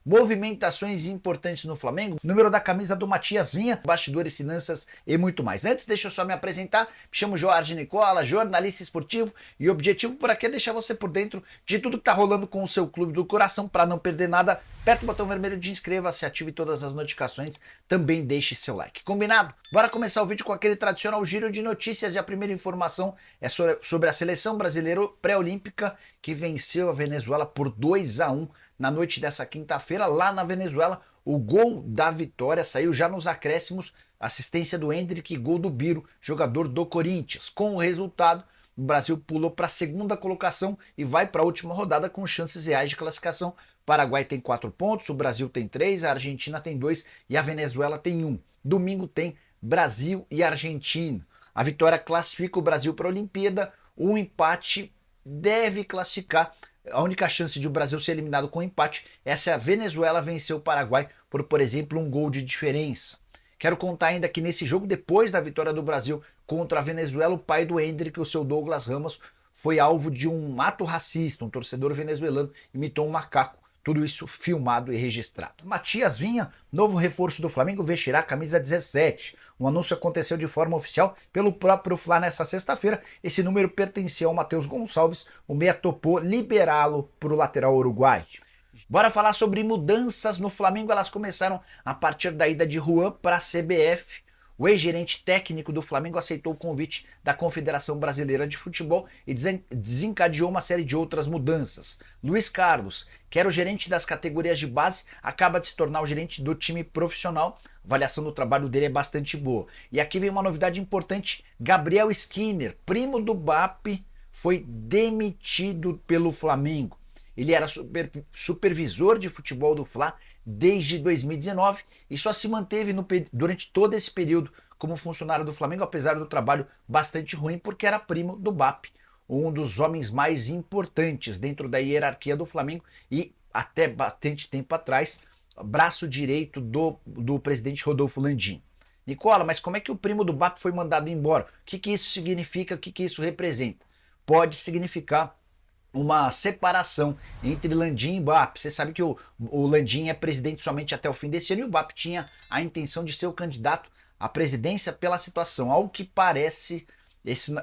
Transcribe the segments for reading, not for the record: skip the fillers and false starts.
movimentações importantes no Flamengo, número da camisa do Matias Vinha, bastidores, finanças e muito mais. Antes, deixa eu só me apresentar. Me chamo Jorge Nicola, jornalista esportivo, e o objetivo por aqui é deixar você por dentro de tudo que tá rolando com o seu clube do coração. Para não perder nada, aperta o botão vermelho de inscreva-se, ative todas as notificações, também deixe seu like. Combinado? Bora começar o vídeo com aquele tradicional giro de notícias, e a primeira informação é sobre a seleção brasileira pré-olímpica que venceu a Venezuela por 2-1 na noite dessa quinta-feira lá na Venezuela. O gol da vitória saiu já nos acréscimos, assistência do Endrick e gol do Biro, jogador do Corinthians. Com o resultado, o Brasil pulou para a segunda colocação e vai para a última rodada com chances reais de classificação. O Paraguai tem 4 pontos, o Brasil tem 3, a Argentina tem 2 e a Venezuela tem 1. Domingo tem Brasil e Argentina. A vitória classifica o Brasil para a Olimpíada, o empate deve classificar. A única chance de o Brasil ser eliminado com empate é se a Venezuela vencer o Paraguai por exemplo, um gol de diferença. Quero contar ainda que nesse jogo, depois da vitória do Brasil contra a Venezuela, o pai do Endrick, o seu Douglas Ramos, foi alvo de um ato racista. Um torcedor venezuelano imitou um macaco. Tudo isso filmado e registrado. Matias Vinha, novo reforço do Flamengo, vestirá a camisa 17. O anúncio aconteceu de forma oficial pelo próprio Fla nessa sexta-feira. Esse número pertencia ao Matheus Gonçalves. O meia topou liberá-lo para o lateral uruguaio. Bora falar sobre mudanças no Flamengo. Elas começaram a partir da ida de Juan para a CBF. O ex-gerente técnico do Flamengo aceitou o convite da Confederação Brasileira de Futebol e desencadeou uma série de outras mudanças. Luiz Carlos, que era o gerente das categorias de base, acaba de se tornar o gerente do time profissional. A avaliação do trabalho dele é bastante boa. E aqui vem uma novidade importante: Gabriel Skinner, primo do BAP, foi demitido pelo Flamengo. Ele era supervisor de futebol do Fla desde 2019 e só se manteve durante todo esse período como funcionário do Flamengo, apesar do trabalho bastante ruim, porque era primo do BAP, um dos homens mais importantes dentro da hierarquia do Flamengo e até bastante tempo atrás, braço direito do presidente Rodolfo Landim. Nicola, mas como é que o primo do BAP foi mandado embora? O que isso significa? O que isso representa? Pode significar uma separação entre Landim e BAP. Você sabe que o Landim é presidente somente até o fim desse ano e o BAP tinha a intenção de ser o candidato à presidência pela situação. Ao que parece,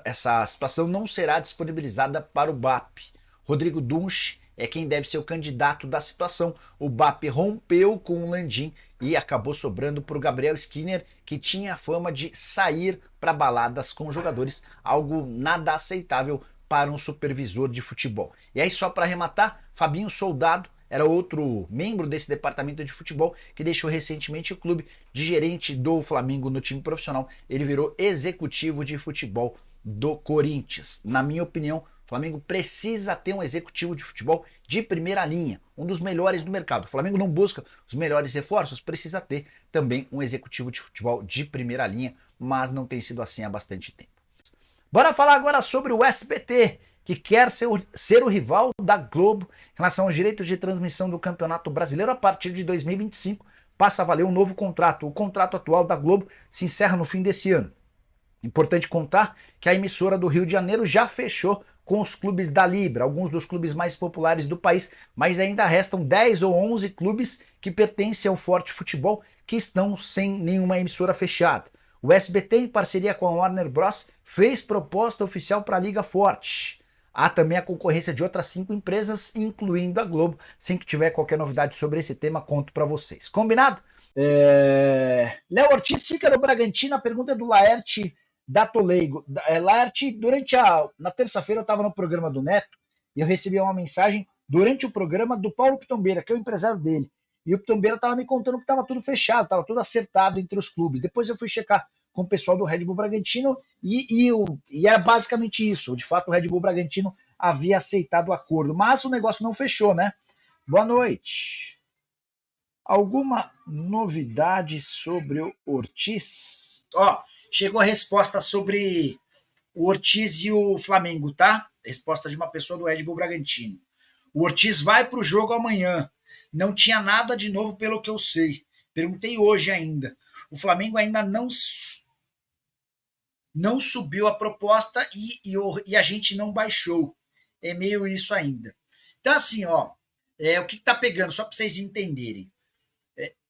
essa situação não será disponibilizada para o BAP. Rodrigo Dunche é quem deve ser o candidato da situação. O BAP rompeu com o Landim e acabou sobrando para o Gabriel Skinner, que tinha a fama de sair para baladas com jogadores, algo nada aceitável para um supervisor de futebol. E aí, só para arrematar, Fabinho Soldado era outro membro desse departamento de futebol que deixou recentemente o clube. De gerente do Flamengo no time profissional, ele virou executivo de futebol do Corinthians. Na minha opinião, o Flamengo precisa ter um executivo de futebol de primeira linha, um dos melhores do mercado. O Flamengo não busca os melhores reforços, precisa ter também um executivo de futebol de primeira linha, mas não tem sido assim há bastante tempo. Bora falar agora sobre o SBT, que quer ser o rival da Globo em relação aos direitos de transmissão do Campeonato Brasileiro. A partir de 2025 passa a valer um novo contrato. O contrato atual da Globo se encerra no fim desse ano. Importante contar que a emissora do Rio de Janeiro já fechou com os clubes da Libra, alguns dos clubes mais populares do país, mas ainda restam 10 ou 11 clubes que pertencem ao Forte Futebol que estão sem nenhuma emissora fechada. O SBT, em parceria com a Warner Bros., fez proposta oficial para a Liga Forte. Há também a concorrência de outras 5 empresas, incluindo a Globo. Assim que tiver qualquer novidade sobre esse tema, conto para vocês. Combinado? Léo Ortiz fica no Bragantino. A pergunta é do Laerte da Toleigo. Laerte, na terça-feira eu estava no programa do Neto e eu recebi uma mensagem durante o programa do Paulo Pitombeira, que é o empresário dele. E o Pitombeira estava me contando que estava tudo fechado, estava tudo acertado entre os clubes. Depois eu fui checar com o pessoal do Red Bull Bragantino e era basicamente isso. De fato, o Red Bull Bragantino havia aceitado o acordo, mas o negócio não fechou, né? Boa noite. Alguma novidade sobre o Ortiz? Chegou a resposta sobre o Ortiz e o Flamengo, tá? Resposta de uma pessoa do Red Bull Bragantino. O Ortiz vai para o jogo amanhã. Não tinha nada de novo pelo que eu sei. Perguntei hoje ainda. O Flamengo ainda não subiu a proposta e a gente não baixou. É meio isso ainda. Então, assim, O que está pegando, só para vocês entenderem.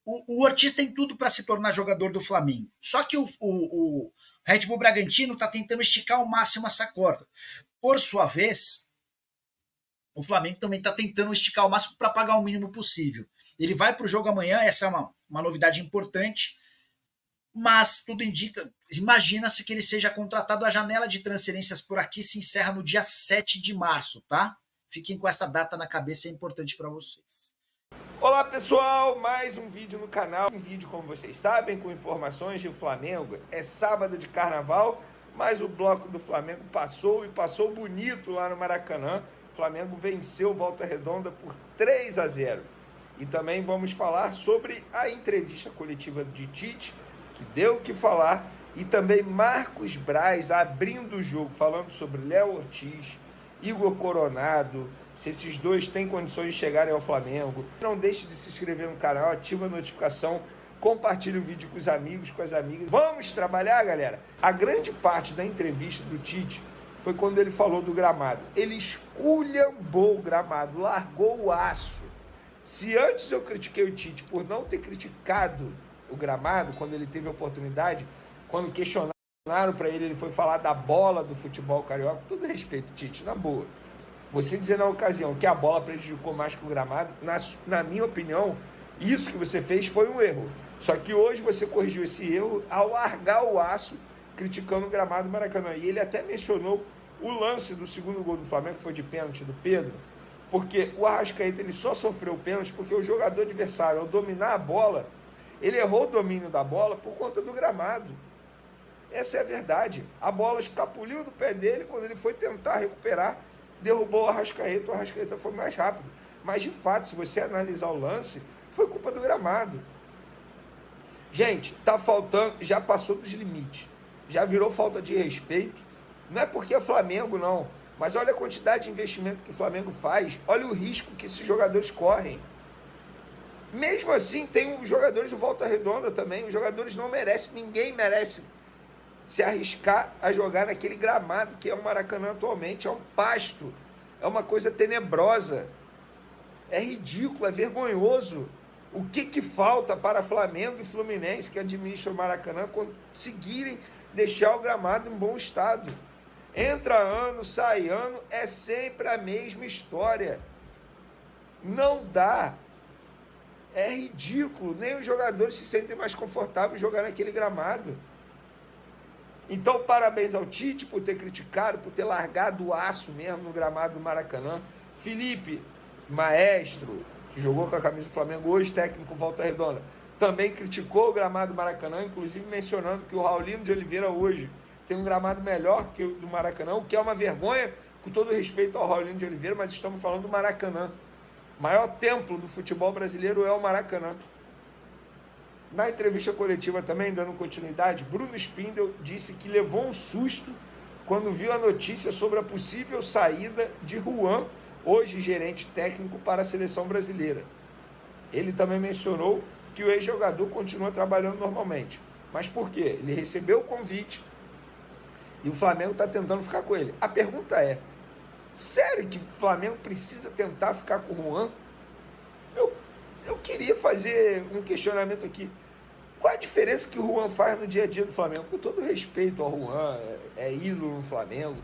O Ortiz tem tudo para se tornar jogador do Flamengo. Só que o Red Bull Bragantino está tentando esticar ao máximo essa corda. Por sua vez, o Flamengo também está tentando esticar ao máximo para pagar o mínimo possível. Ele vai para o jogo amanhã, essa é uma novidade importante, mas tudo indica, imagina-se que ele seja contratado, a janela de transferências por aqui se encerra no dia 7 de março, tá? Fiquem com essa data na cabeça, é importante para vocês. Olá pessoal, mais um vídeo no canal, um vídeo como vocês sabem, com informações de Flamengo. É sábado de carnaval, mas o bloco do Flamengo passou e passou bonito lá no Maracanã. O Flamengo venceu Volta Redonda por 3-0. E também vamos falar sobre a entrevista coletiva de Tite, que deu o que falar, e também Marcos Braz abrindo o jogo, falando sobre Léo Ortiz, Igor Coronado, se esses dois têm condições de chegarem ao Flamengo. Não deixe de se inscrever no canal, ativa a notificação, compartilhe o vídeo com os amigos, com as amigas. Vamos trabalhar, galera? A grande parte da entrevista do Tite foi quando ele falou do gramado. Ele esculhambou o gramado, largou o aço. Se antes eu critiquei o Tite por não ter criticado o gramado, quando ele teve a oportunidade, quando questionaram para ele foi falar da bola do futebol carioca, com todo respeito, Tite, na boa. Você dizer na ocasião que a bola prejudicou mais que o gramado, na minha opinião, isso que você fez foi um erro. Só que hoje você corrigiu esse erro ao largar o aço, criticando o gramado do Maracanã. E ele até mencionou o lance do segundo gol do Flamengo, que foi de pênalti do Pedro, porque o Arrascaeta ele só sofreu pênalti porque o jogador adversário, ao dominar a bola, ele errou o domínio da bola por conta do gramado. Essa é a verdade. A bola escapuliu do pé dele, quando ele foi tentar recuperar, derrubou o Arrascaeta foi mais rápido. Mas, de fato, se você analisar o lance, foi culpa do gramado. Gente, tá faltando, já passou dos limites. Já virou falta de respeito. Não é porque é Flamengo, não. Mas olha a quantidade de investimento que o Flamengo faz. Olha o risco que esses jogadores correm. Mesmo assim, tem os jogadores de Volta Redonda também. Os jogadores não merecem, ninguém merece se arriscar a jogar naquele gramado que é o Maracanã atualmente. É um pasto, é uma coisa tenebrosa, é ridículo, é vergonhoso. O que falta para Flamengo e Fluminense, que administram o Maracanã, conseguirem deixar o gramado em bom estado? Entra ano, sai ano, é sempre a mesma história. Não dá. É ridículo, nem os jogadores se sentem mais confortáveis jogar naquele gramado. Então, parabéns ao Tite por ter criticado, por ter largado o aço mesmo no gramado do Maracanã. Felipe, maestro, que jogou com a camisa do Flamengo, hoje técnico Volta Redonda, também criticou o gramado do Maracanã, inclusive mencionando que o Raulino de Oliveira hoje tem um gramado melhor que o do Maracanã, o que é uma vergonha, com todo respeito ao Raulino de Oliveira, mas estamos falando do Maracanã. O maior templo do futebol brasileiro é o Maracanã. Na entrevista coletiva também, dando continuidade, Bruno Spindel disse que levou um susto quando viu a notícia sobre a possível saída de Juan, hoje gerente técnico para a seleção brasileira. Ele também mencionou que o ex-jogador continua trabalhando normalmente. Mas por quê? Ele recebeu o convite e o Flamengo está tentando ficar com ele. A pergunta é, sério que o Flamengo precisa tentar ficar com o Juan? Eu queria fazer um questionamento aqui. Qual a diferença que o Juan faz no dia a dia do Flamengo? Com todo respeito ao Juan, é ídolo no Flamengo.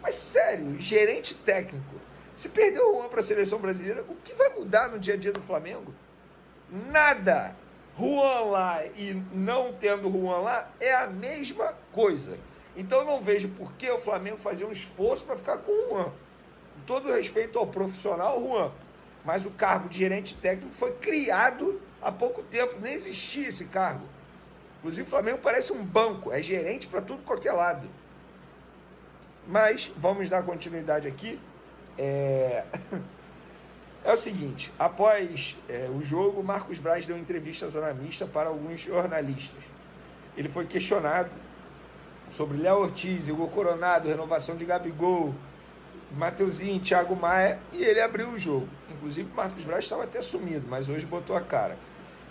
Mas sério, gerente técnico, se perder o Juan para a seleção brasileira, o que vai mudar no dia a dia do Flamengo? Nada. Juan lá e não tendo Juan lá é a mesma coisa. Então eu não vejo por que o Flamengo fazer um esforço para ficar com o Juan. Com todo respeito ao profissional Juan, mas o cargo de gerente técnico foi criado há pouco tempo, nem existia esse cargo. Inclusive o Flamengo parece um banco, é gerente para tudo qualquer lado. Mas vamos dar continuidade aqui. É o seguinte, após o jogo, Marcos Braz deu entrevista à Zona Mista para alguns jornalistas. Ele foi questionado sobre Léo Ortiz, Igor Coronado, renovação de Gabigol, Mateuzinho, Thiago Maia, e ele abriu o jogo. Inclusive, Marcos Braz estava até sumido, mas hoje botou a cara.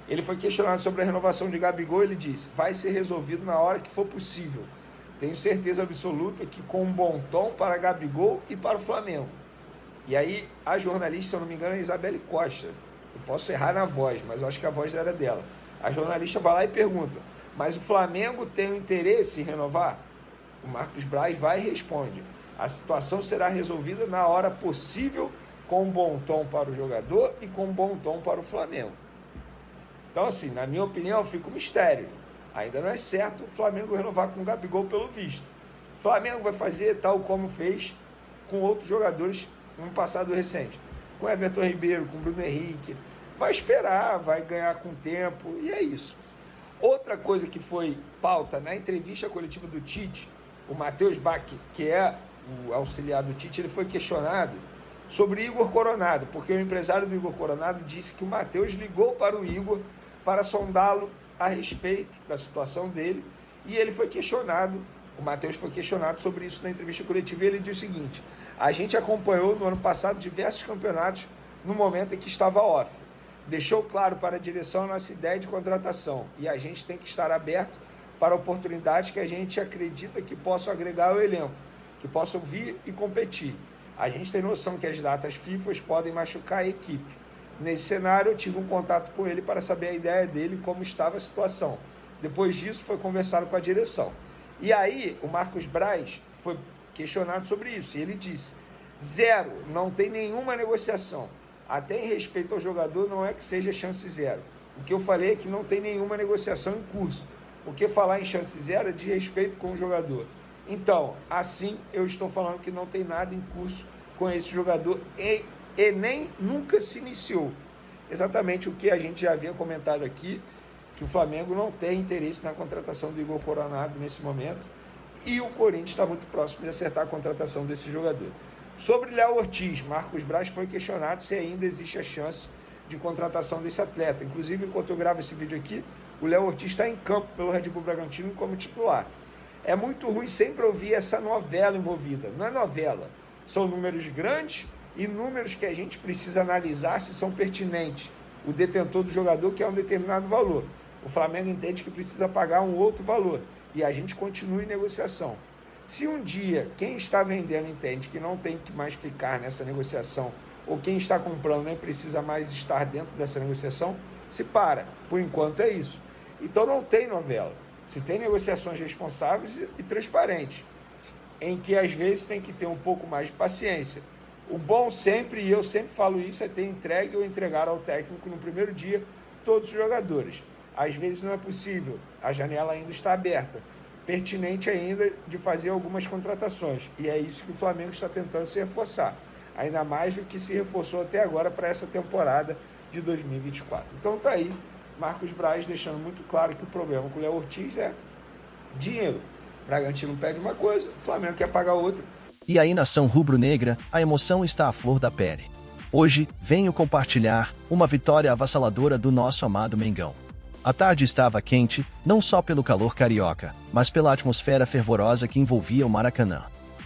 Ele foi questionado sobre a renovação de Gabigol, ele disse, vai ser resolvido na hora que for possível. Tenho certeza absoluta que com um bom tom para Gabigol e para o Flamengo. E aí a jornalista, se eu não me engano, é Isabelle Costa. Eu posso errar na voz, mas eu acho que a voz era dela. A jornalista vai lá e pergunta: mas o Flamengo tem o interesse em renovar? O Marcos Braz vai e responde: a situação será resolvida na hora possível, com um bom tom para o jogador e com um bom tom para o Flamengo. Então, assim, na minha opinião, fica um mistério. Ainda não é certo o Flamengo renovar com o Gabigol pelo visto. O Flamengo vai fazer tal como fez com outros jogadores no passado recente. Com Everton Ribeiro, com Bruno Henrique. Vai esperar, vai ganhar com o tempo, e é isso. Outra coisa que foi pauta na entrevista coletiva do Tite, o Matheus Bach, que é o auxiliar do Tite, ele foi questionado sobre Igor Coronado, porque o empresário do Igor Coronado disse que o Matheus ligou para o Igor para sondá-lo a respeito da situação dele, e ele foi questionado, o Matheus foi questionado sobre isso na entrevista coletiva, e ele disse o seguinte: a gente acompanhou no ano passado diversos campeonatos no momento em que estava off. Deixou claro para a direção a nossa ideia de contratação, e a gente tem que estar aberto para oportunidades que a gente acredita que possam agregar ao elenco, que possam vir e competir. A gente tem noção que as datas FIFA podem machucar a equipe. Nesse cenário, eu tive um contato com ele para saber a ideia dele e como estava a situação. Depois disso, foi conversado com a direção. E aí, o Marcos Braz foi questionado sobre isso, e ele disse: zero, não tem nenhuma negociação. Até em respeito ao jogador, não é que seja chance zero. O que eu falei é que não tem nenhuma negociação em curso. Porque falar em chance zero é de respeito com o jogador. Então, assim, eu estou falando que não tem nada em curso com esse jogador e nem nunca se iniciou. Exatamente o que a gente já havia comentado aqui, que o Flamengo não tem interesse na contratação do Igor Coronado nesse momento, e o Corinthians está muito próximo de acertar a contratação desse jogador. Sobre Léo Ortiz, Marcos Braz foi questionado se ainda existe a chance de contratação desse atleta. Inclusive, enquanto eu gravo esse vídeo aqui, o Léo Ortiz está em campo pelo Red Bull Bragantino como titular. É muito ruim sempre ouvir essa novela envolvida. Não é novela, são números grandes e números que a gente precisa analisar se são pertinentes. O detentor do jogador quer um determinado valor. O Flamengo entende que precisa pagar um outro valor e a gente continua em negociação. Se um dia quem está vendendo entende que não tem que mais ficar nessa negociação, ou quem está comprando nem precisa mais estar dentro dessa negociação, se para. Por enquanto é isso. Então não tem novela. Se tem negociações responsáveis e transparentes, em que às vezes tem que ter um pouco mais de paciência. O bom sempre, e eu sempre falo isso, é ter entregue ou entregar ao técnico no primeiro dia todos os jogadores. Às vezes não é possível, a janela ainda está aberta. Pertinente ainda de fazer algumas contratações, e é isso que o Flamengo está tentando se reforçar, ainda mais do que se reforçou até agora para essa temporada de 2024. Então tá aí, Marcos Braz deixando muito claro que o problema com o Léo Ortiz é dinheiro. Bragantino pede uma coisa, o Flamengo quer pagar outra. E aí, nação rubro-negra, a emoção está à flor da pele. Hoje, venho compartilhar uma vitória avassaladora do nosso amado Mengão. A tarde estava quente, não só pelo calor carioca, mas pela atmosfera fervorosa que envolvia o Maracanã.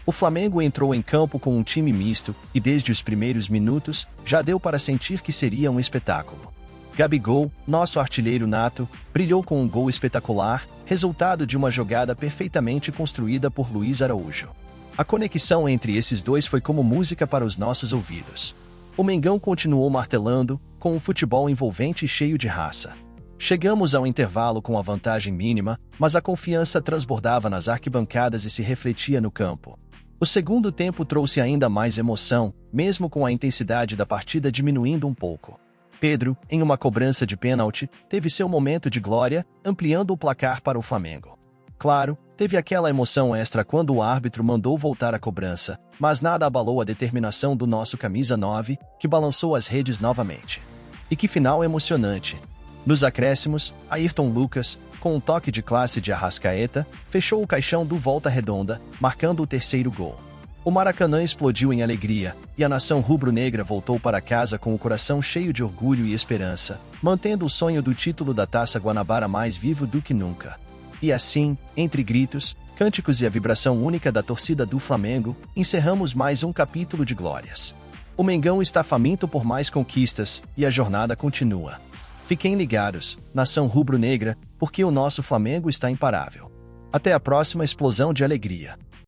O Flamengo entrou em campo com um time misto e desde os primeiros minutos já deu para sentir que seria um espetáculo. Gabigol, nosso artilheiro nato, brilhou com um gol espetacular, resultado de uma jogada perfeitamente construída por Luiz Araújo. A conexão entre esses dois foi como música para os nossos ouvidos. O Mengão continuou martelando, com um futebol envolvente e cheio de raça. Chegamos ao intervalo com a vantagem mínima, mas a confiança transbordava nas arquibancadas e se refletia no campo. O segundo tempo trouxe ainda mais emoção, mesmo com a intensidade da partida diminuindo um pouco. Pedro, em uma cobrança de pênalti, teve seu momento de glória, ampliando o placar para o Flamengo. Claro, teve aquela emoção extra quando o árbitro mandou voltar a cobrança, mas nada abalou a determinação do nosso camisa 9, que balançou as redes novamente. E que final emocionante! Nos acréscimos, Ayrton Lucas, com um toque de classe de Arrascaeta, fechou o caixão do Volta Redonda, marcando o terceiro gol. O Maracanã explodiu em alegria, e a nação rubro-negra voltou para casa com o coração cheio de orgulho e esperança, mantendo o sonho do título da Taça Guanabara mais vivo do que nunca. E assim, entre gritos, cânticos e a vibração única da torcida do Flamengo, encerramos mais um capítulo de glórias. O Mengão está faminto por mais conquistas, e a jornada continua. Fiquem ligados, nação rubro-negra, porque o nosso Flamengo está imparável. Até a próxima explosão de alegria.